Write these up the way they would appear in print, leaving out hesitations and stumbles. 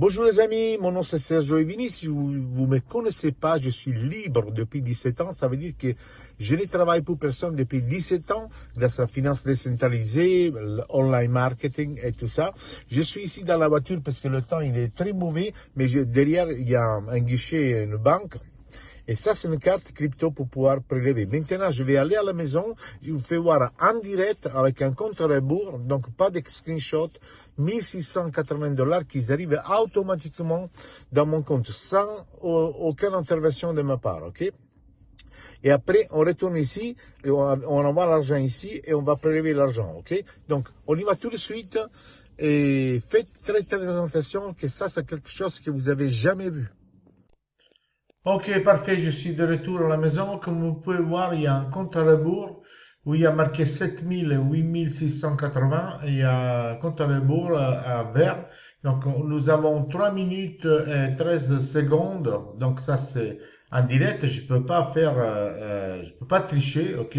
Bonjour les amis, mon nom c'est Sergio Evini. Si vous ne me connaissez pas, je suis libre depuis 17 ans. Ça veut dire que je ne travaille pour personne depuis 17 ans grâce à la finance décentralisée, l'online marketing et tout ça. Je suis ici dans la voiture parce que le temps il est très mauvais, mais derrière il y a un guichet, une banque. Et ça, c'est une carte crypto pour pouvoir prélever. Maintenant, je vais aller à la maison. Je vous fais voir en direct avec un compte à rebours. Donc, pas de screenshot. $1 680 qui arrivent automatiquement dans mon compte sans aucune intervention de ma part. OK? Et après, on retourne ici, et on envoie l'argent ici et on va prélever l'argent. OK? Donc, on y va tout de suite. Et faites très attention que ça, c'est quelque chose que vous avez jamais vu. Ok, parfait, je suis de retour à la maison. Comme vous pouvez voir, il y a un compte à rebours où il y a marqué 7000 et 8680 et il y a un compte à rebours à vert. Donc, nous avons 3 minutes et 13 secondes. Donc, ça, c'est en direct. Je peux pas faire, je peux pas tricher, ok?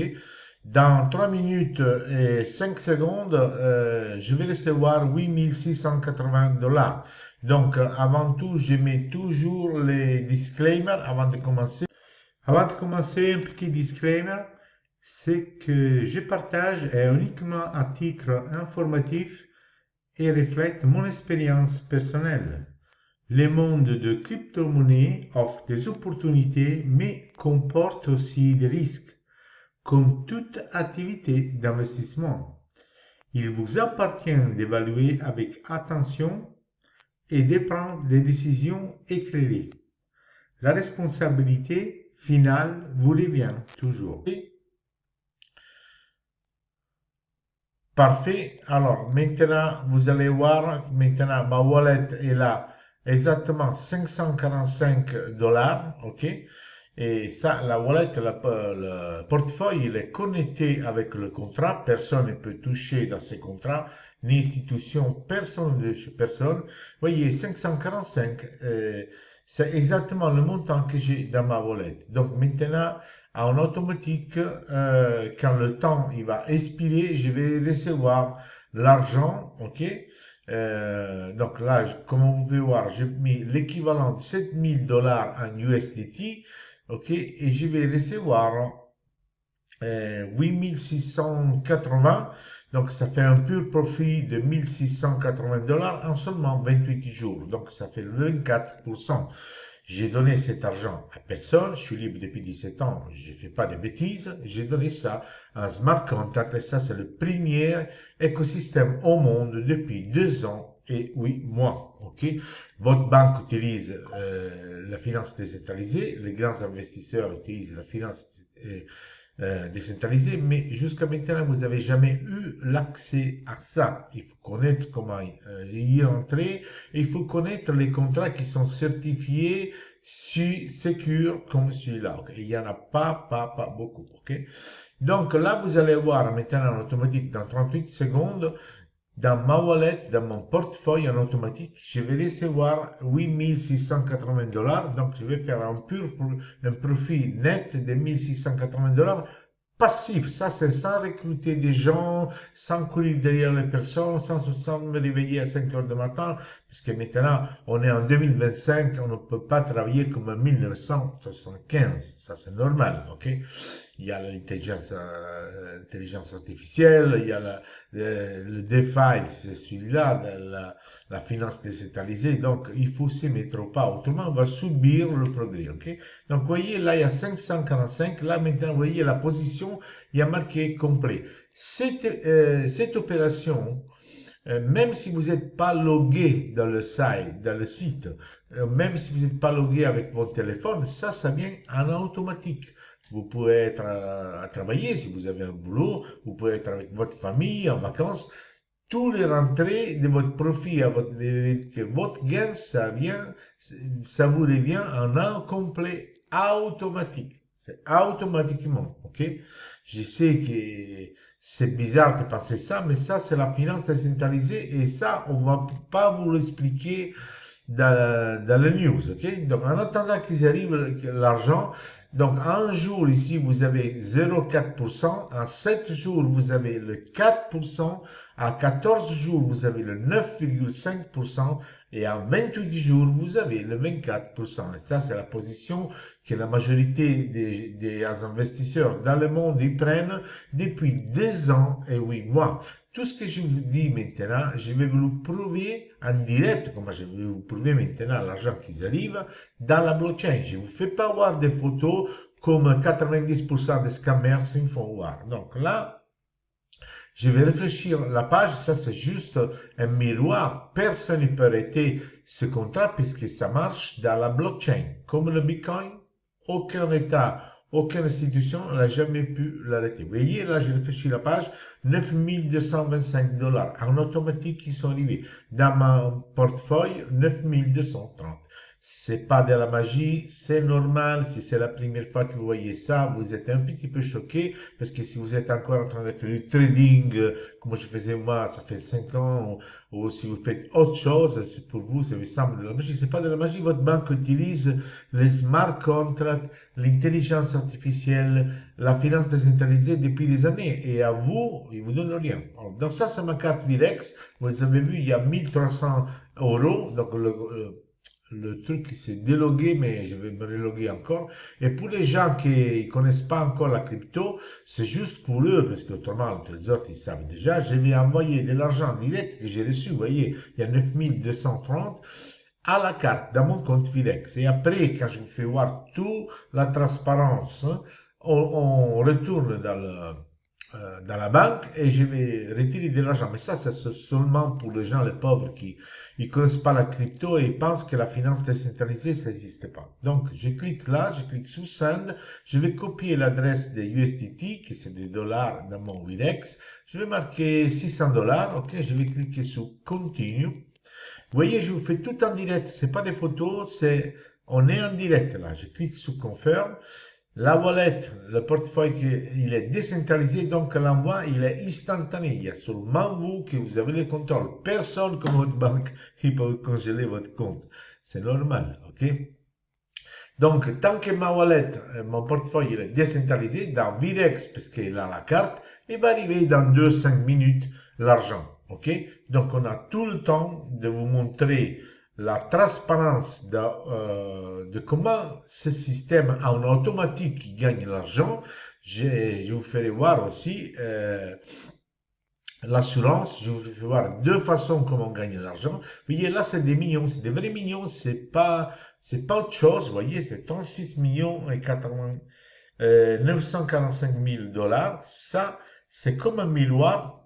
Dans 3 minutes et 5 secondes, je vais recevoir $8680. Donc, avant tout, je mets toujours les disclaimers avant de commencer. Avant de commencer, un petit disclaimer, c'est que je partage uniquement à titre informatif et reflète mon expérience personnelle. Le monde de crypto-monnaie offre des opportunités, mais comporte aussi des risques, comme toute activité d'investissement. Il vous appartient d'évaluer avec attention et de prendre des décisions éclairées. La responsabilité finale vous revient toujours. Parfait. Alors, maintenant, vous allez voir, maintenant, ma wallet est là exactement $545. OK? Et ça, la wallet, le portefeuille, il est connecté avec le contrat. Personne ne peut toucher dans ce contrat, ni institution, personne de personne. Vous voyez, 545, c'est exactement le montant que j'ai dans ma wallet. Donc maintenant, en automatique, quand le temps il va expirer, je vais recevoir l'argent, ok? Donc là, comme vous pouvez voir, j'ai mis l'équivalent de $7000 en USDT, ok? Et je vais recevoir 8680, donc ça fait un pur profit de $1680 en seulement 28 jours, donc ça fait 24%. J'ai donné cet argent à personne, je suis libre depuis 17 ans, je ne fais pas de bêtises, j'ai donné ça à un smart contract et ça c'est le premier écosystème au monde depuis 2 ans et 8 mois. Ok, votre banque utilise la finance décentralisée, les grands investisseurs utilisent la finance décentralisée, mais jusqu'à maintenant vous n'avez jamais eu l'accès à ça. Il faut connaître comment y entrer, et il faut connaître les contrats qui sont certifiés secure comme celui-là. Okay? Il n'y en a pas beaucoup. Okay? Donc là, vous allez voir maintenant en automatique dans 38 secondes, dans ma wallet, dans mon portefeuille en automatique, je vais recevoir $8680. Donc je vais faire un profit net de $1680 passif. Ça, c'est sans recruter des gens, sans courir derrière les personnes, sans me réveiller à 5 heures du matin, parce que maintenant, on est en 2025, on ne peut pas travailler comme en 1975. Ça, c'est normal, ok? Il y a l'intelligence artificielle, il y a le DeFi, c'est celui-là, la finance décentralisée. Donc, il faut s'y mettre au pas. Autrement, on va subir le progrès. Ok? Donc, vous voyez, là, il y a 545. Là, maintenant, vous voyez la position, il y a marqué complet. Cette opération, même si vous n'êtes pas logué dans le site, même si vous n'êtes pas logué avec votre téléphone, ça vient en automatique. Vous pouvez être à travailler si vous avez un boulot, vous pouvez être avec votre famille en vacances. Tous les rentrées de votre profit, que votre gain, ça vous revient en un complet automatique. C'est automatiquement, ok? Je sais que c'est bizarre de penser ça, mais ça, c'est la finance décentralisée et ça, on va pas vous l'expliquer dans le news, ok? Donc, en attendant qu'ils arrivent l'argent, donc, en un jour, ici, vous avez 0,4%. En 7 jours, vous avez le 4%. À 14 jours, vous avez le 9,5%. Et en 28 jours, vous avez le 24%. Et ça, c'est la position que la majorité des investisseurs dans le monde ils prennent depuis 2 ans et 8 mois. Tout ce que je vous dis maintenant, je vais vous le prouver en direct, comme je vais vous prouver maintenant l'argent qui arrive dans la blockchain. Je ne vous fais pas voir des photos comme 90% des scammers ils font voir. Donc là, je vais réfléchir la page, ça c'est juste un miroir. Personne ne peut arrêter ce contrat puisque ça marche dans la blockchain. Comme le Bitcoin, aucun État, aucune institution n'a jamais pu l'arrêter. Vous voyez, là, j'ai réfléchi la page, 9225 $ en automatique qui sont arrivés. Dans mon portefeuille, 9230. C'est pas de la magie, c'est normal. Si c'est la première fois que vous voyez ça, vous êtes un petit peu choqué parce que si vous êtes encore en train de faire du trading, comme je faisais moi, ça fait 5 ans, ou si vous faites autre chose, c'est pour vous, ça vous semble de la magie. C'est pas de la magie. Votre banque utilise les smart contracts, l'intelligence artificielle, la finance décentralisée depuis des années. Et à vous, ils vous donnent rien. Alors, donc ça, c'est ma carte Virex. Vous avez vu, il y a 1300 €. Donc le truc qui s'est délogué, mais je vais me reloguer encore. Et pour les gens qui ne connaissent pas encore la crypto, c'est juste pour eux, parce que autrement, les autres, ils savent déjà. Je vais envoyer de l'argent direct que j'ai reçu. Vous voyez, il y a 9230 à la carte dans mon compte Firex. Et après, quand je vous fais voir toute la transparence, on retourne dans la banque et je vais retirer de l'argent. Mais ça, c'est seulement pour les gens, les pauvres, qui ne connaissent pas la crypto et pensent que la finance décentralisée, ça n'existe pas. Donc, je clique là, je clique sur Send, je vais copier l'adresse des USDT, qui c'est des dollars dans mon Wirex. Je vais marquer 600 $, ok, je vais cliquer sur Continue. Vous voyez, je vous fais tout en direct, c'est pas des photos, on est en direct là. Je clique sur Confirm. La wallet, le portefeuille, il est décentralisé, donc l'envoi, il est instantané. Il y a seulement vous que vous avez le contrôle. Personne comme votre banque, il peut congeler votre compte. C'est normal, ok? Donc, tant que ma wallet, mon portefeuille, il est décentralisé, dans Virex, parce qu'il a la carte, il va arriver dans 2-5 minutes l'argent, ok? Donc, on a tout le temps de vous montrer la transparence de comment ce système en automatique gagne l'argent. Je vous ferai voir aussi l'assurance. Je vous fais voir 2 façons comment on gagne l'argent. Vous voyez, là, c'est des millions, c'est des vrais millions, c'est pas autre chose. Vous voyez, c'est 36 millions et 945 000 $. Ça, c'est comme un miroir.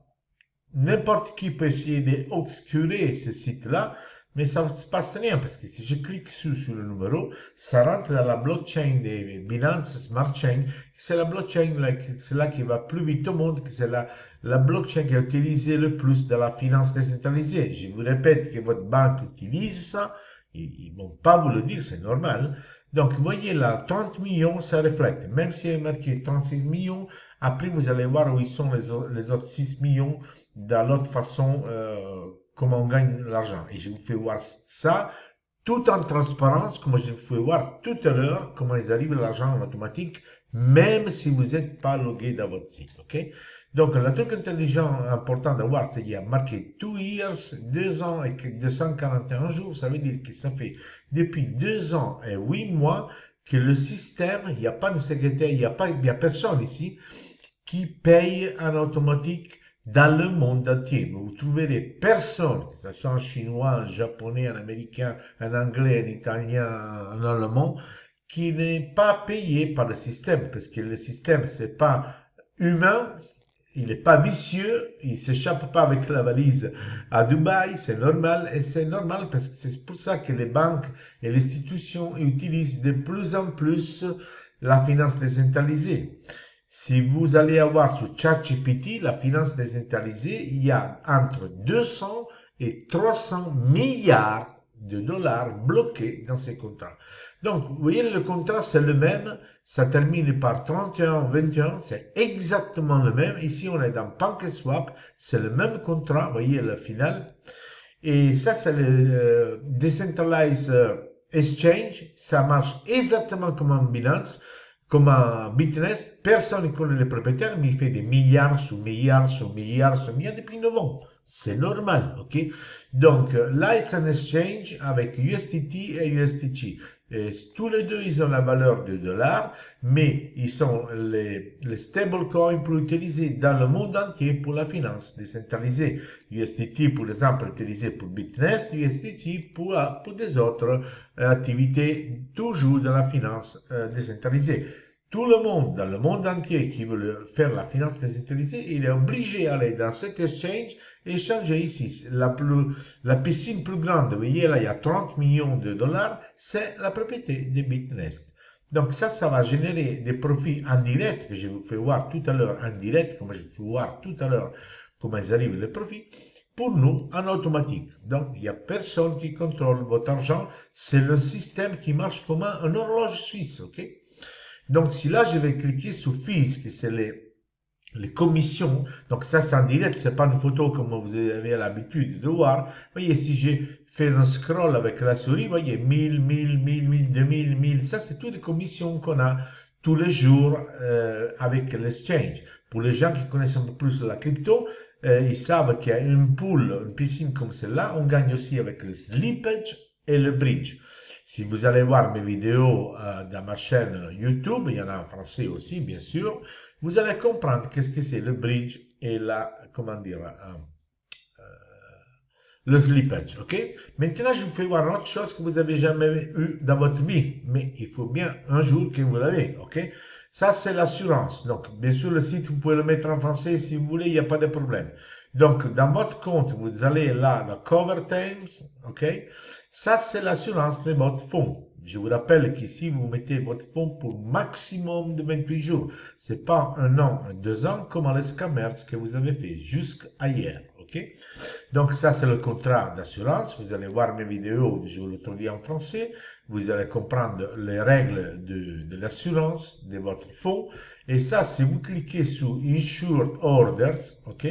N'importe qui peut essayer d'obscurer ce site-là, mais ça ne se passe rien parce que si je clique sur le numéro, ça rentre dans la blockchain des Binance Smart Chain. C'est la blockchain c'est là qui va plus vite au monde, que c'est la blockchain qui est utilisée le plus dans la finance décentralisée. Je vous répète que votre banque utilise ça, ils ne vont pas vous le dire, c'est normal. Donc, vous voyez là, 30 millions, ça reflète. Même s'il y a marqué 36 millions, après vous allez voir où ils sont les autres 6 millions dans l'autre façon comment on gagne l'argent. Et je vous fais voir ça tout en transparence, comme je vous fais voir tout à l'heure comment ils arrivent à l'argent en automatique, même si vous n'êtes pas logué dans votre site. Ok? Donc, le truc intelligent important de voir, c'est qu'il y a marqué 2 years, 2 ans et 241 jours. Ça veut dire que ça fait depuis 2 ans et 8 mois que le système, il n'y a pas de secrétaire, il n'y a personne ici qui paye en automatique dans le monde entier. Vous trouverez personne, que ce soit en chinois, en japonais, en américain, en anglais, en italien, en allemand, qui n'est pas payé par le système, parce que le système, c'est pas humain, il n'est pas vicieux, il s'échappe pas avec la valise à Dubaï, c'est normal, et c'est normal parce que c'est pour ça que les banques et les institutions utilisent de plus en plus la finance décentralisée. Si vous allez avoir sur ChatGPT, la finance décentralisée, il y a entre 200 et 300 milliards de dollars bloqués dans ces contrats. Donc, vous voyez, le contrat, c'est le même. Ça termine par 31, 21. C'est exactement le même. Ici, on est dans PancakeSwap. C'est le même contrat. Vous voyez, le final. Et ça, c'est le Decentralized Exchange. Ça marche exactement comme un Binance, comme un Bitnest. Personne ne connaît le propriétaire, mais il fait des milliards sous milliards sous milliards sous milliards depuis 9 ans. C'est normal, ok? Donc, là, c'est un exchange avec USDT et USDT. Et tous les deux, ils ont la valeur de dollars, mais ils sont les stablecoins pour utiliser dans le monde entier pour la finance décentralisée. USDT, par exemple, utilisé pour Bitnest, USDT pour des autres activités, toujours dans la finance décentralisée. Tout le monde, dans le monde entier, qui veut faire la finance décentralisée, il est obligé d'aller dans cet exchange et échanger ici. La piscine plus grande, vous voyez là, il y a 30 millions de dollars, c'est la propriété de Bitnest. Donc ça va générer des profits indirects, que je vous fais voir tout à l'heure, indirects, comme je vous fais voir tout à l'heure, comment ils arrivent les profits, pour nous, en automatique. Donc, il n'y a personne qui contrôle votre argent, c'est le système qui marche comme un horloge suisse, ok? Donc, si là, je vais cliquer sur Fees, que c'est les commissions, donc ça c'est en direct, c'est pas une photo comme vous avez l'habitude de voir. Voyez, si je fais un scroll avec la souris, voyez, 1000, 1000, 1000, 1000, 2000, 1000, ça c'est toutes les commissions qu'on a tous les jours avec l'exchange. Pour les gens qui connaissent un peu plus la crypto, ils savent qu'il y a une pool, une piscine comme celle-là, on gagne aussi avec le slippage et le bridge. Si vous allez voir mes vidéos dans ma chaîne YouTube, il y en a en français aussi, bien sûr, vous allez comprendre qu'est-ce que c'est le bridge et comment dire, le slippage, ok? Maintenant, je vous fais voir autre chose que vous n'avez jamais eu dans votre vie, mais il faut bien un jour que vous l'avez, ok? Ça, c'est l'assurance. Donc, bien sûr, le site, vous pouvez le mettre en français si vous voulez, il n'y a pas de problème. Donc, dans votre compte, vous allez là, dans Cover Times, ok? Ça, c'est l'assurance de votre fonds. Je vous rappelle qu'ici, vous mettez votre fonds pour maximum de 28 jours. C'est pas un an, 2 ans, comme les scammers que vous avez fait jusqu'à hier, ok? Donc, ça, c'est le contrat d'assurance. Vous allez voir mes vidéos, je vous le traduis en français. Vous allez comprendre les règles de l'assurance de votre fonds. Et ça, si vous cliquez sur Insured Orders, ok?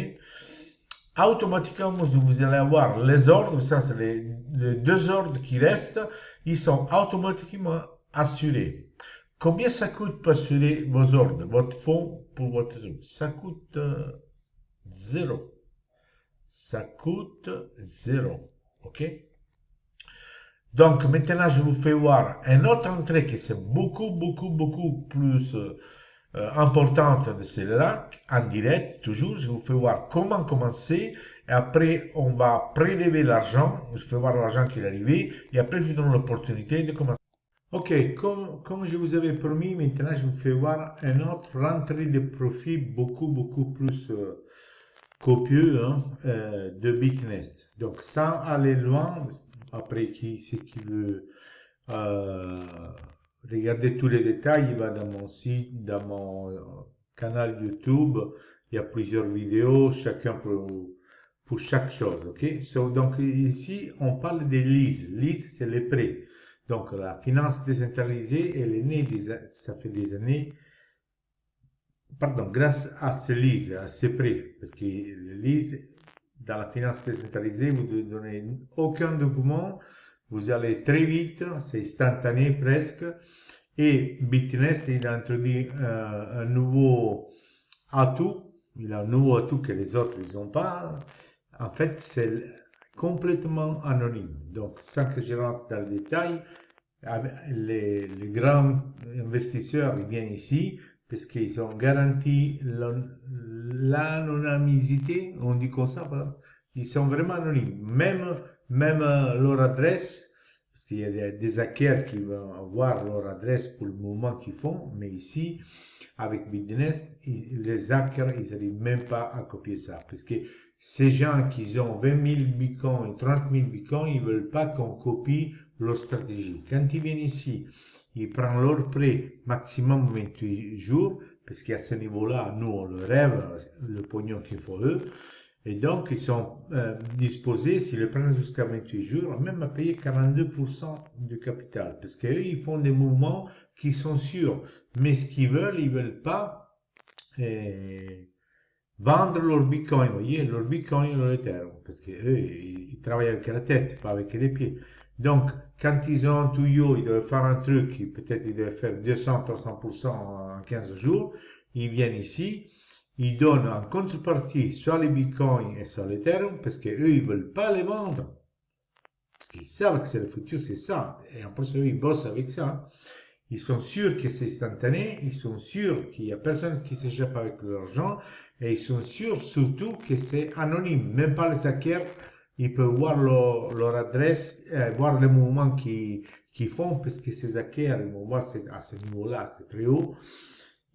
Automatiquement, vous allez avoir les ordres, ça c'est les 2 ordres qui restent, ils sont automatiquement assurés. Combien ça coûte pour assurer vos ordres, votre fonds pour votre truc? Ça coûte 0. Ça coûte 0. Ok? Donc maintenant, je vous fais voir un autre entrée qui c'est beaucoup plus importante de celle-là, en direct, toujours. Je vous fais voir comment commencer. Et après, on va prélever l'argent. Je fais voir l'argent qui est arrivé. Et après, je vous donne l'opportunité de commencer. Ok, comme je vous avais promis, maintenant, je vous fais voir un autre rentrée de profit beaucoup plus copieux de Bitnest. Donc, sans aller loin, après, qui veut regardez tous les détails, il va dans mon site, dans mon canal YouTube. Il y a plusieurs vidéos, chacun pour chaque chose. Ok? Donc ici, on parle des leases. Lease, c'est les prêts. Donc la finance décentralisée, elle est née, ça fait des années, pardon, grâce à ces leases, à ces prêts. Parce que les leases, dans la finance décentralisée, vous ne donnez aucun document. Vous allez très vite, c'est instantané presque. Et Bitnest, il a introduit un nouveau atout. Il a un nouveau atout que les autres n'ont pas. En fait, c'est complètement anonyme. Donc, sans que je rentre dans le détail, les grands investisseurs ils viennent ici parce qu'ils ont garanti l'anonymité, on dit comme ça, ils sont vraiment anonymes. Même leur adresse, parce qu'il y a des hackers qui vont avoir leur adresse pour le mouvement qu'ils font, mais ici, avec Bitnest, les hackers, ils n'arrivent même pas à copier ça. Parce que ces gens qui ont 20 000 bitcoins et 30 000 bitcoins, ils ne veulent pas qu'on copie leur stratégie. Quand ils viennent ici, ils prennent leur prêt maximum 28 jours, parce qu'à ce niveau-là, nous, on le rêve, le pognon qu'il faut eux. Et donc, ils sont disposés, s'ils le prennent jusqu'à 28 jours, même à payer 42% du capital. Parce qu'eux, ils font des mouvements qui sont sûrs. Mais ce qu'ils veulent, ils veulent pas vendre leur Bitcoin, vous voyez, leur Bitcoin et leur Ethereum, parce que eux, ils travaillent avec la tête, pas avec les pieds. Donc, quand ils ont un tuyau, ils doivent faire un truc, peut-être ils doivent faire 200-300% en 15 jours, ils viennent ici, ils donnent en contrepartie soit les Bitcoins et soit l'Ethereum, parce qu'eux, ils veulent pas les vendre. Parce qu'ils savent que c'est le futur, c'est ça. Et en plus, eux, ils bossent avec ça. Ils sont sûrs que c'est instantané, ils sont sûrs qu'il n'y a personne qui s'échappe avec l'argent, et ils sont sûrs surtout que c'est anonyme. Même pas les hackers, ils peuvent voir leur adresse, voir les mouvements qu'ils font, parce que ces hackers, ils vont voir à ce niveau-là, c'est très haut.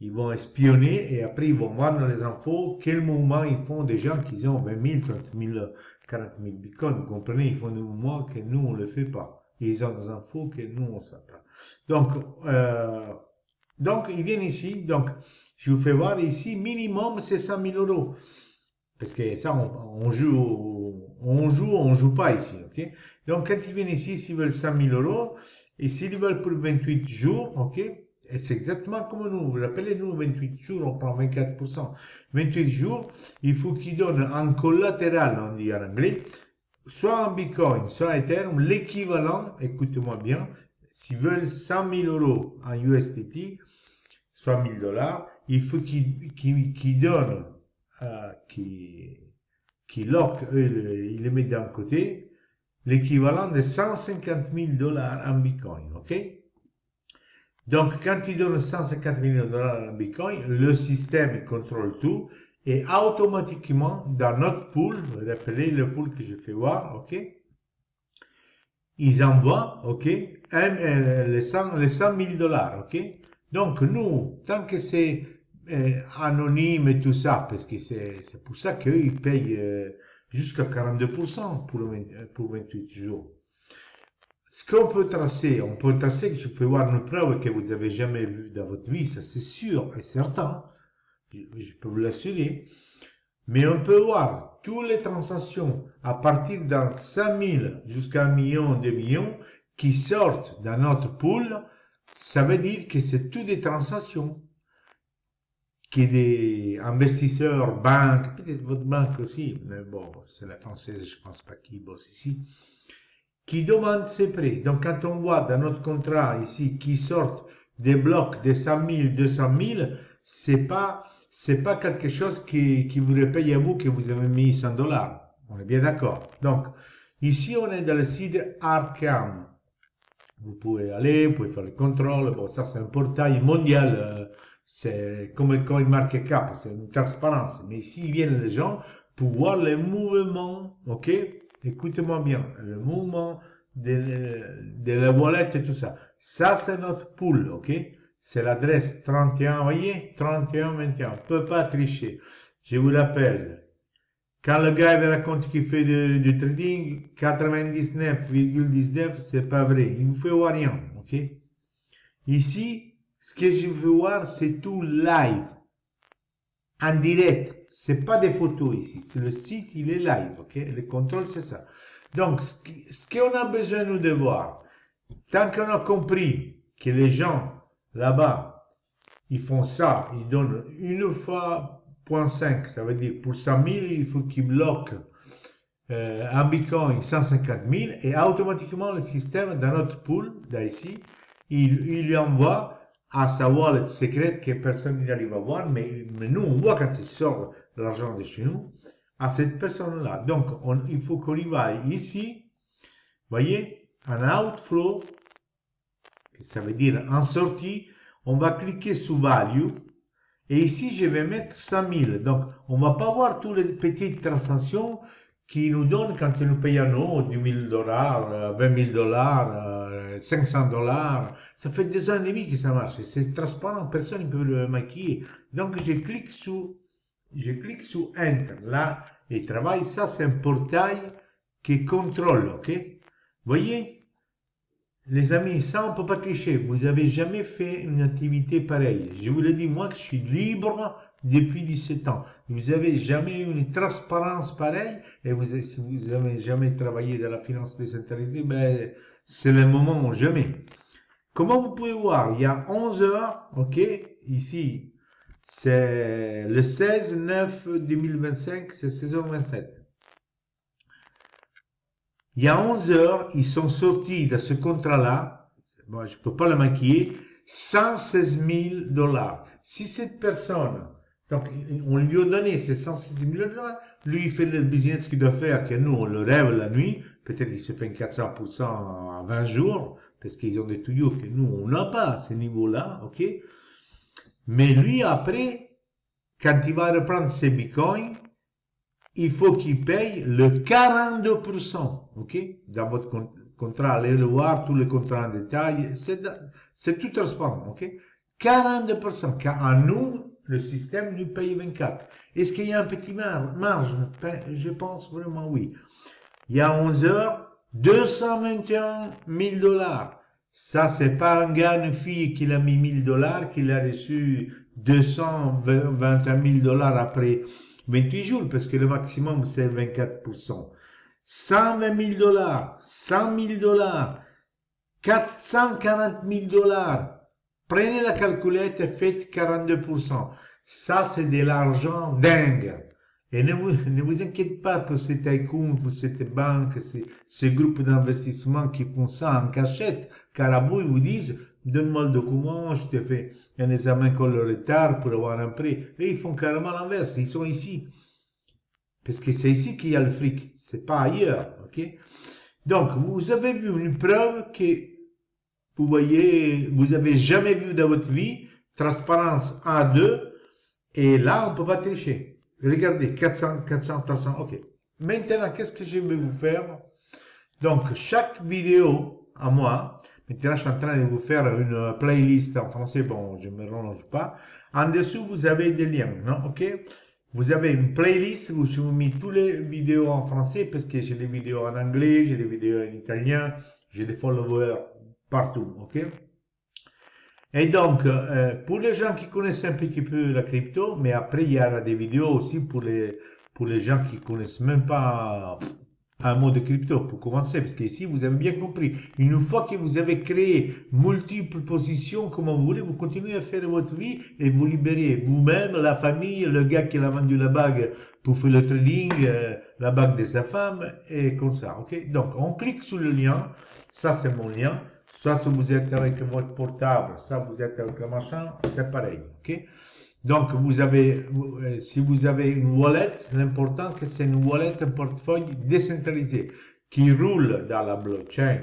Ils vont espionner et après ils vont voir dans les infos quel mouvement ils font des gens qui ont 20 000, 30 000, 40 000 bitcoins. Vous comprenez, ils font des mouvements que nous, on ne le fait pas. Et ils ont des infos que nous, on ne sait pas. Donc, ils viennent ici. Donc, je vous fais voir ici, minimum, c'est 100 000 euros. Parce que ça, on joue pas ici, ok? Donc, quand ils viennent ici, s'ils veulent 100 000 euros, et s'ils veulent pour 28 jours, ok? Et c'est exactement comme nous. Vous vous rappelez, nous, 28 jours, on prend 24%. 28 jours, il faut qu'ils donnent en collatéral, on dit en anglais, soit en Bitcoin, soit en Ethereum, l'équivalent, écoutez-moi bien, s'ils veulent 100 000 euros en USDT, soit 1000 dollars, il faut qu'ils donnent, qu'ils lock, ils les mettent d'un côté, l'équivalent de 150 000 dollars en Bitcoin, ok? Donc, quand ils donnent 150 000 dollars en Bitcoin, le système contrôle tout et automatiquement, dans notre pool, vous vous rappelez le pool que je fais voir, ok? Ils envoient, ok, les 100 000 dollars, ok? Donc, nous, tant que c'est anonyme et tout ça, parce que c'est pour ça qu'eux, ils payent jusqu'à 42% pour 28 jours. Ce qu'on peut tracer, que je fais voir une preuve que vous avez jamais vue dans votre vie, ça c'est sûr et certain, je peux vous l'assurer, mais on peut voir toutes les transactions à partir d'un 5 000 jusqu'à 1 million, 2 millions qui sortent dans notre pool, ça veut dire que c'est toutes des transactions que des investisseurs, banques, peut-être votre banque aussi, mais bon, c'est la française, je pense pas qu'ils bossent ici, qui demandent ces prêts. Donc, quand on voit dans notre contrat ici qui sortent des blocs de 100 000, 200 000, c'est pas quelque chose qui vous repaye à vous que vous avez mis 100 dollars. On est bien d'accord. Donc, ici, on est dans le site Arkham. Vous pouvez aller, vous pouvez faire le contrôle. Bon, ça, c'est un portail mondial. C'est comme CoinMarketCap, c'est une transparence. Mais ici, ils viennent les gens pour voir les mouvements, ok? Écoutez-moi bien, le mouvement de la wallet et tout ça. Ça, c'est notre pool, ok? C'est l'adresse 31, vous voyez? 31, 21. On ne peut pas tricher. Je vous rappelle, quand le gars il raconte qu'il fait du trading, 99,19, c'est pas vrai. Il vous fait voir rien, ok? Ici, ce que je veux voir, c'est tout live. En direct. C'est pas des photos ici. C'est le site, il est live, ok? Le contrôle, c'est ça. Donc, ce qu'on a besoin, nous, de voir, tant qu'on a compris que les gens, là-bas, ils font ça, ils donnent une fois 0.5, ça veut dire pour 100 000, il faut qu'ils bloquent un Bitcoin 150 000 et automatiquement le système dans notre pool, d'ici, il lui envoie à sa wallet secrète que personne n'arrive à voir, mais nous, on voit quand il sort l'argent de chez nous, à cette personne-là. Donc, il faut qu'on y va ici, voyez, en outflow, ça veut dire en sortie, on va cliquer sur value, et ici, je vais mettre 100 000. Donc, on va pas voir toutes les petites transactions qui nous donnent quand ils nous payent à nous 10 000 dollars, 20 000 dollars, 500 dollars. Ça fait 2 ans et demi que ça marche. C'est transparent, personne ne peut le maquiller. Donc, je clique sur Enter. Là, il travaille. Ça, c'est un portail qui contrôle, ok? Voyez? Les amis, ça, on ne peut pas tricher. Vous n'avez jamais fait une activité pareille. Je vous le dis, moi, que je suis libre depuis 17 ans. Vous n'avez jamais eu une transparence pareille. Et si vous n'avez jamais travaillé dans la finance décentralisée, ben, c'est le moment ou jamais. Comment vous pouvez voir? Il y a 11 heures, ok? Ici, C'est le 16-9-2025, c'est saison 27. Il y a 11 heures, ils sont sortis de ce contrat-là, moi je ne peux pas le maquiller, 116 000 $. Si cette personne, donc on lui a donné ces 116 000 $, lui il fait le business qu'il doit faire, que nous on le rêve la nuit, peut-être il se fait 400% en 20 jours, parce qu'ils ont des tuyaux que nous on n'a pas à ce niveau-là, ok? Mais lui après, quand il va reprendre ses bitcoins, il faut qu'il paye le 42%, ok? Dans votre contrat, allez le voir, tous les contrats en détail, c'est tout transparent, ok? 42%, car à nous, le système nous paye 24%. Est-ce qu'il y a un petit marge? Je pense vraiment oui. Il y a 11 heures, 221 000 $. Ça, c'est pas un gars, une fille qui a mis 1 000 $, qu'il a reçu 221 000 $ après 28 jours, parce que le maximum, c'est 24%. 120 000 $, 100 000 $, 440 000 $. Prenez la calculette et faites 42%. Ça, c'est de l'argent dingue. Et ne vous inquiétez pas pour ces tycoons, pour cette banque, ces groupes d'investissement qui font ça en cachette, car à bout, ils vous disent, donne-moi le document, je te fais un examen con le retard pour avoir un prêt. Et ils font carrément l'inverse, ils sont ici. Parce que c'est ici qu'il y a le fric, c'est pas ailleurs, ok? Donc, vous avez vu une preuve que, vous voyez, vous avez jamais vu dans votre vie, transparence 1 à 2, et là, on peut pas tricher. Regardez, 400, 300, ok. Maintenant, qu'est-ce que je vais vous faire? Donc, chaque vidéo à moi, maintenant, je suis en train de vous faire une playlist en français, bon, je ne me relonge pas. En dessous, vous avez des liens, non? Ok? Vous avez une playlist où je vous mets toutes les vidéos en français, parce que j'ai des vidéos en anglais, j'ai des vidéos en italien, j'ai des followers partout, ok? Et donc, pour les gens qui connaissent un petit peu la crypto, mais après, il y a des vidéos aussi pour les gens qui connaissent même pas un mot de crypto, pour commencer, parce qu'ici, vous avez bien compris, une fois que vous avez créé multiples positions, comme vous voulez, vous continuez à faire votre vie et vous libérez vous-même, la famille, le gars qui a vendu la bague pour faire le trading, la bague de sa femme, et comme ça, ok? Donc, on clique sur le lien, ça c'est mon lien. Soit si vous êtes avec votre portable, soit vous êtes avec le machin, c'est pareil, ok? Donc, si vous avez une wallet, l'important que c'est une wallet, un portefeuille décentralisé qui roule dans la blockchain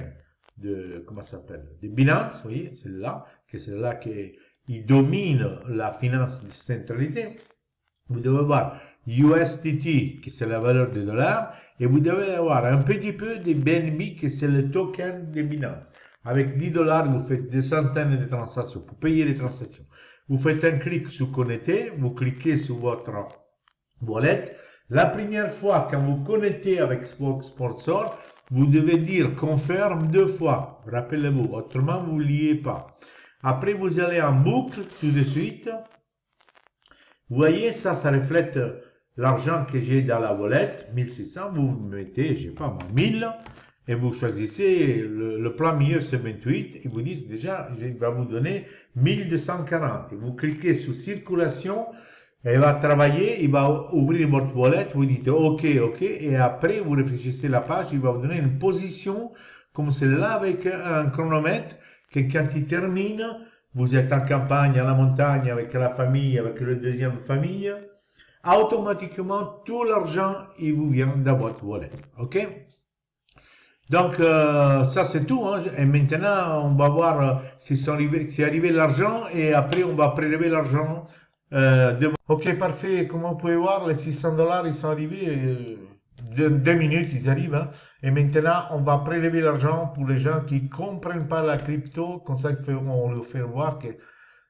de, comment ça s'appelle? De Binance, vous voyez, celle-là, que c'est là qui domine la finance décentralisée. Vous devez avoir USDT, qui c'est la valeur du dollar, et vous devez avoir un petit peu de BNB, qui c'est le token de Binance. Avec 10 $, vous faites des centaines de transactions pour payer les transactions. Vous faites un clic sur connecter, vous cliquez sur votre wallet. La première fois, quand vous connectez avec Sponsor, vous devez dire confirme 2 fois. Rappelez-vous, autrement vous ne liez pas. Après, vous allez en boucle tout de suite. Vous voyez, ça reflète l'argent que j'ai dans la wallet, 1600. Vous mettez, je sais pas moi, 1000. Et vous choisissez le plan milieu, c'est 28, et vous dites déjà, il va vous donner 1240. Et vous cliquez sur circulation, et il va travailler, il va ouvrir votre wallet, vous dites OK, OK, et après vous réfléchissez la page, il va vous donner une position comme celle-là avec un chronomètre, que quand il termine, vous êtes en campagne, à la montagne, avec la famille, avec la deuxième famille, automatiquement, tout l'argent, il vous vient dans votre wallet. OK? Donc, ça c'est tout, hein. Et maintenant, on va voir si c'est arrivé l'argent, et après, on va prélever l'argent. Ok, parfait. Comme vous pouvez voir, les 600 $, ils sont arrivés. 2 minutes, ils arrivent. Hein. Et maintenant, on va prélever l'argent pour les gens qui ne comprennent pas la crypto. Comme ça, on leur fait voir que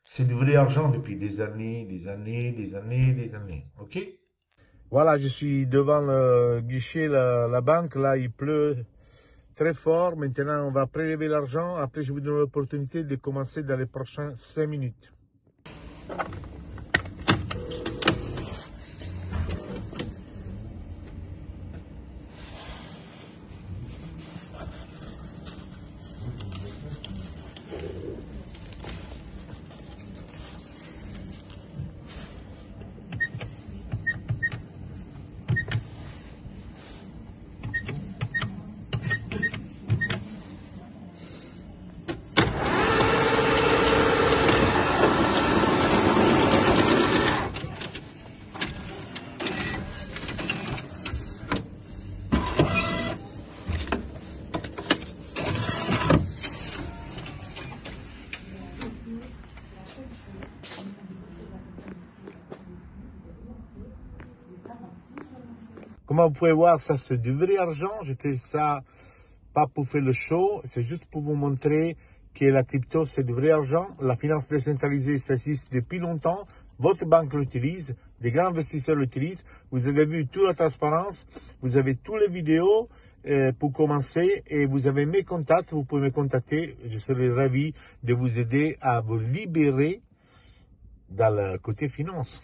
c'est du vrai argent depuis des années, des années, des années, des années. Ok? Voilà, je suis devant le guichet, la banque. Là, il pleut très fort. Maintenant, on va prélever l'argent. Après, je vous donne l'opportunité de commencer dans les prochains 5 minutes. Comme vous pouvez voir, ça c'est du vrai argent. Je fais ça pas pour faire le show, c'est juste pour vous montrer que la crypto c'est du vrai argent. La finance décentralisée, ça existe depuis longtemps. Votre banque l'utilise, des grands investisseurs l'utilisent. Vous avez vu toute la transparence, vous avez toutes les vidéos pour commencer et vous avez mes contacts. Vous pouvez me contacter. Je serai ravi de vous aider à vous libérer dans le côté finance.